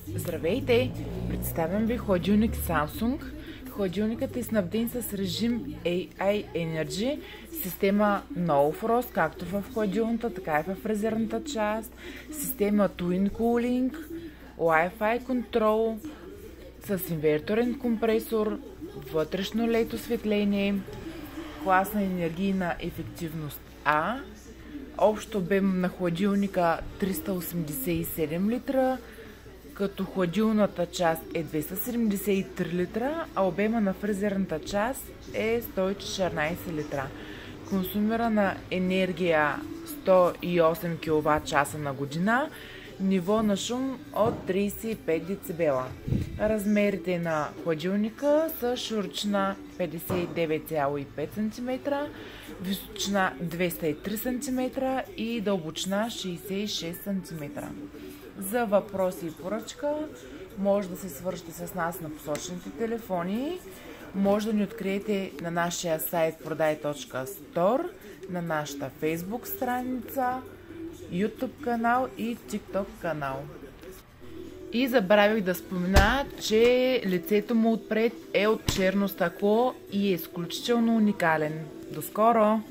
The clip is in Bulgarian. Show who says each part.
Speaker 1: Здравейте! Представям ви хладилник Samsung. Хладилникът е снабден с режим AI Energy, система No Frost, както в хладилната, така и в резервната част, система Twin Cooling, Wi-Fi контрол с инверторен компресор, вътрешно LED осветление, класна енергийна ефективност А, общ обем на хладилника 387 литра, като хладилната част е 273 литра, а обема на фризерната част е 114 литра. Консумирана енергия 108 кВт на година, ниво на шум от 35 децибела. Размерите на хладилника са широчина 59,5 см, височина 203 см и дълбочина 66 см. За въпроси и поръчка може да се свържете с нас на посочените телефони. Може да ни откриете на нашия сайт proday.store, на нашата Facebook страница, YouTube канал и TikTok канал. И забравих да спомена, че лицето му отпред е от черно стъкло и е изключително уникален. До скоро!